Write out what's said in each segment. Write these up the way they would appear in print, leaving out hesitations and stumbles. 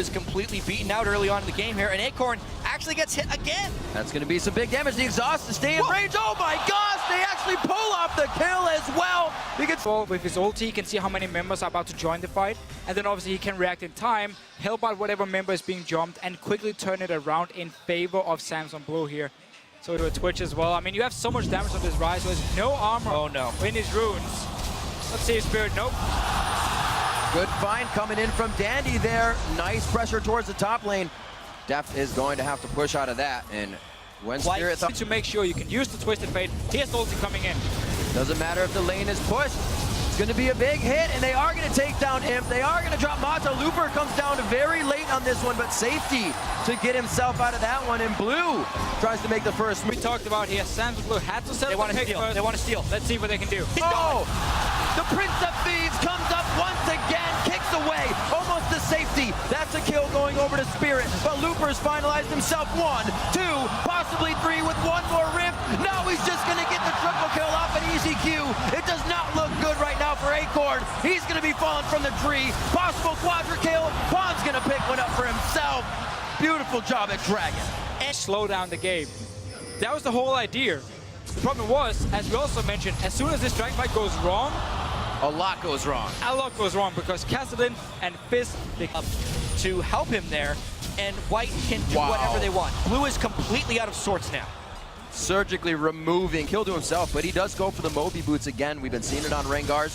is completely beaten out early on in the game here, and Acorn actually gets hit again. That's going to be some big damage. The exhaust to stay in range. Oh my gosh, they actually pull off the kill as well. With his ulti, he can see how many members are about to join the fight, and then obviously he can react in time, help out whatever member is being jumped, and quickly turn it around in favor of Samson Blue here. So to a Twitch as well. I mean, you have so much damage on this Rise, so there's no armor in his runes. Let's see his Spirit. Nope. Good find coming in from Dandy there. Nice pressure towards the top lane. Deft is going to have to push out of that. And when Spirit to make sure you can use the Twisted Fate, here's the ulti coming in. Doesn't matter if the lane is pushed. It's going to be a big hit, and they are going to take down Imp. They are going to drop Mata. Looper comes down very late on this one, but safety to get himself out of that one. And Blue tries to make the first move. We talked about here, Samson Blue had to set up the pick first. They want to steal. Let's see what they can do. Oh! The Prince of Thieves comes up once again, kicks away, almost the safety. That's a kill going over to Spirit, but Looper's finalized himself 1, 2, possibly 3 with one more rift. Now he's just gonna get the triple kill off an easy Q. It does not look good right now for Acorn. He's gonna be falling from the tree. Possible quadra kill. Pawn's gonna pick one up for himself. Beautiful job at Dragon. And slow down the game. That was the whole idea. The problem was, as we also mentioned, as soon as this dragon fight goes wrong, a lot goes wrong. A lot goes wrong because Kassadin and Fizz up to help him there, and White can do whatever they want. Blue is completely out of sorts now. Surgically removing, kill to himself, but he does go for the Moby boots again. We've been seeing it on Rengars.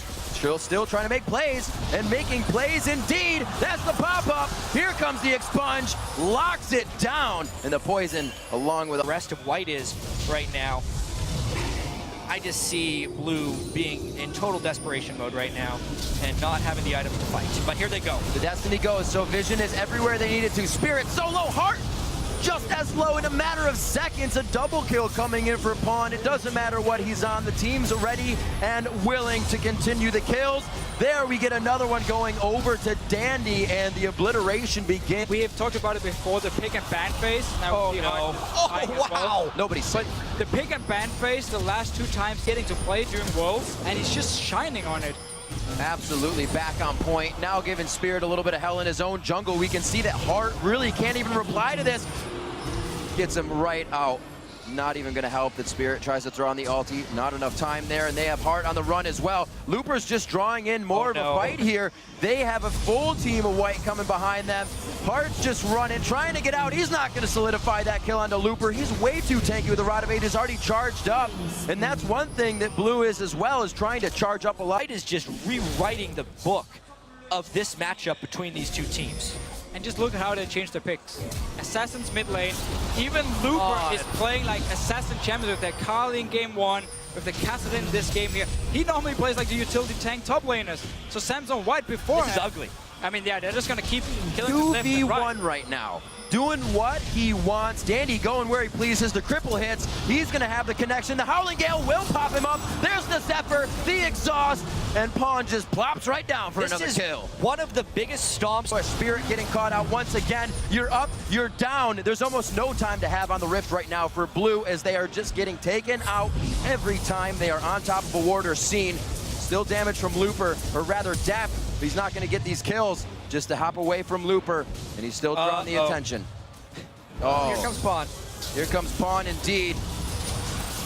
Still trying to make plays, and making plays indeed. That's the pop-up. Here comes the expunge, locks it down, and the poison along with the rest of White is right now. I just see Blue being in total desperation mode right now and not having the items to fight. But here they go. The Destiny goes, so Vision is everywhere they need it to. Spirit solo, Heart just as low in a matter of seconds. A double kill coming in for Pawn. It doesn't matter what he's on. The team's ready and willing to continue the kills. There we get another one going over to Dandy, and the obliteration begins. We have talked about it before, the pick and ban phase. Now wow. Nobody's safe. But the pick and ban phase, the last 2 times getting to play during Worlds, and he's just shining on it. Absolutely back on point. Now giving Spirit a little bit of hell in his own jungle. We can see that Heart really can't even reply to this. Gets him right out. Not even going to help that Spirit tries to throw on the ulti. Not enough time there, and they have Heart on the run as well. Looper's just drawing in more of a fight here. They have a full team of White coming behind them. Heart's just running, trying to get out. He's not going to solidify that kill onto Looper. He's way too tanky with the Rod of Ages already charged up. And that's one thing that Blue is as well, is trying to charge up a lot. White is just rewriting the book of this matchup between these two teams. And just look at how they changed their picks. Assassin's mid lane. Even Looper is playing like Assassin champions with their Kali in game 1, with the Kassadin in this game here. He normally plays like the utility tank top laners. So Samson White before this is ugly. I mean, yeah, they're just going to keep killing them left and right. 2v1 right now. Doing what he wants. Dandy going where he pleases. The cripple hits. He's going to have the connection. The Howling Gale will pop him up. There's the Zephyr, the exhaust, and Pawn just plops right down for another kill. One of the biggest stomps. Spirit getting caught out once again. You're up, you're down. There's almost no time to have on the Rift right now for Blue, as they are just getting taken out every time they are on top of a ward or scene. Still damage from Looper, or rather Deft. He's not going to get these kills. Just to hop away from Looper, and he's still drawing the attention. Here comes Pawn. Here comes Pawn indeed.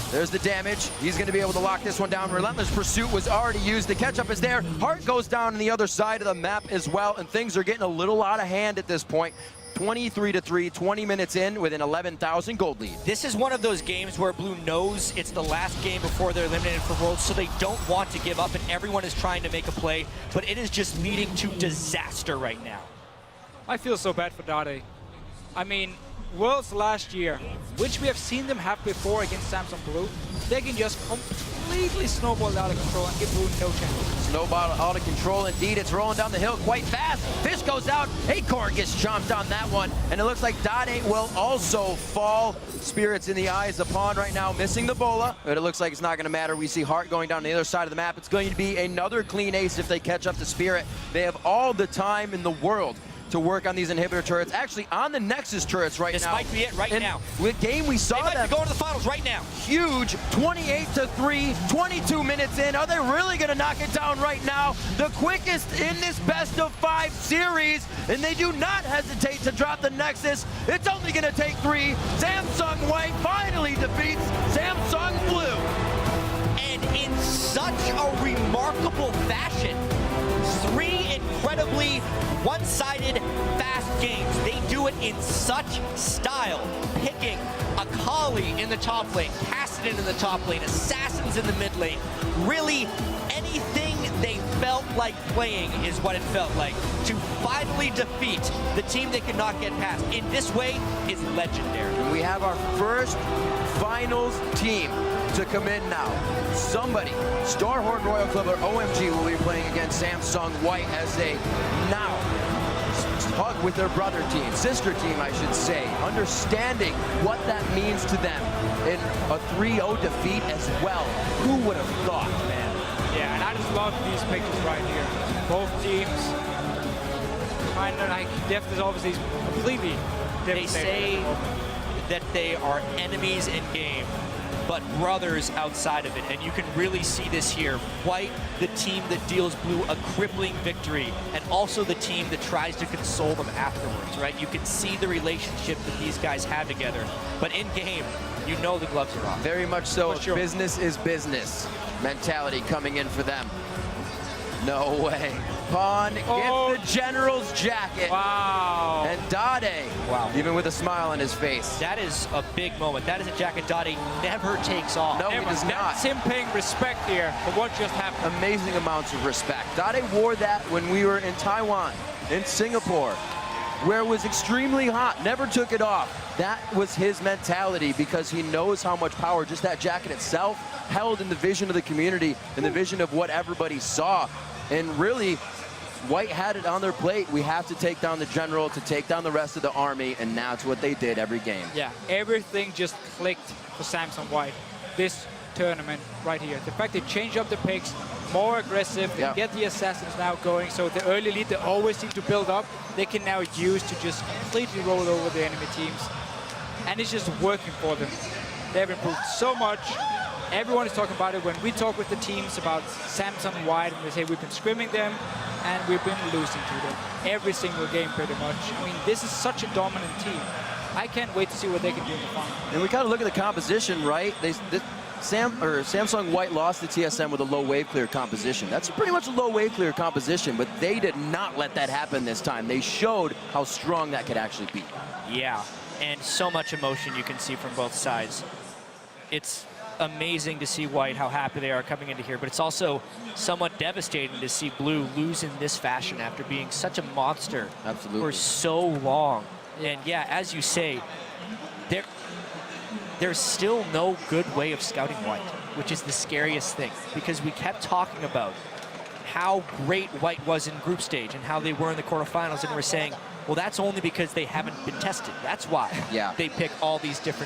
There's the damage. He's going to be able to lock this one down. Relentless Pursuit was already used. The catch-up is there. Heart goes down on the other side of the map as well, and things are getting a little out of hand at this point. 23-3, 20 minutes in with an 11,000 gold lead. This is one of those games where Blue knows it's the last game before they're eliminated for Worlds, so they don't want to give up, and everyone is trying to make a play, but it is just leading to disaster right now. I feel so bad for Dade. I mean, Worlds last year, which we have seen them have before against Samson Blue, they can just completely snowball out of control and give Blue no chance. Snowball out of control indeed. It's rolling down the hill quite fast. Fish goes out. Acorn gets chomped on that one. And it looks like Dade will also fall. Spirits in the eyes of Pawn right now, missing the bola. But it looks like it's not going to matter. We see Heart going down the other side of the map. It's going to be another clean ace if they catch up to Spirit. They have all the time in the world to work on these inhibitor turrets. Actually, on the Nexus turrets right This now. might be it right now. With game we saw They might them be going to the finals right now. huge, 28-3, 22 minutes in. Are they really going to knock it down right now? The quickest in this best-of-5 series, and they do not hesitate to drop the Nexus. It's only going to take 3. Samsung White finally defeats Samsung Blue. And in such a remarkable fashion. 3 incredibly one-sided fast games. They do it in such style, picking Akali in the top lane, Cassidy in the top lane, Assassins in the mid lane. Really, anything they felt like playing is what it felt like. To finally defeat the team they could not get past in this way is legendary. We have our first finals team to come in now. Somebody, Starhorn Royal Club or OMG, will be playing against Samsung White as they now hug with their brother team, sister team, I should say, understanding what that means to them in a 3-0 defeat as well. Who would have thought, man? Yeah, and I just love these pictures right here. Both teams kind of like Deft is obviously completely They devastated. say that they are enemies in game, but brothers outside of it. And you can really see this here. White, the team that deals Blue a crippling victory, and also the team that tries to console them afterwards, right? You can see the relationship that these guys have together. But in game, you know the gloves are off. Very much so. For sure. Business is business mentality coming in for them. No way. Pawn gets the General's jacket. Wow. And Dade, Wow. even with a smile on his face. That is a big moment. That is a jacket Dade never takes off. No, he does not. That's him paying respect here for what just happened. Amazing amounts of respect. Dade wore that when we were in Taiwan, in Singapore, where it was extremely hot, never took it off. That was his mentality because he knows how much power just that jacket itself held in the vision of the community, in the vision of what everybody saw. And really, White had it on their plate. We have to take down the General to take down the rest of the army, and that's what they did every game. Yeah, everything just clicked for Samsung White this tournament right here. The fact they changed up the picks, more aggressive, they get the Assassins now going, so the early lead they always seem to build up, they can now use to just completely roll over the enemy teams. And it's just working for them. They've improved so much. Everyone is talking about it. When we talk with the teams about Samsung White, and they say we've been scrimming them and we've been losing to them every single game pretty much. I mean, this is such a dominant team. I can't wait to see what they can do in the final. And we got to look at the composition, right? Samsung White lost to TSM with a low wave clear composition. That's pretty much a low wave clear composition, but they did not let that happen this time. They showed how strong that could actually be. Yeah, and so much emotion you can see from both sides. It's amazing to see White, how happy they are coming into here, but it's also somewhat devastating to see Blue lose in this fashion after being such a monster for so long. And yeah, as you say, there's still no good way of scouting White, which is the scariest thing, because we kept talking about how great White was in group stage and how they were in the quarterfinals, and we're saying, well, that's only because they haven't been tested. That's why they pick all these different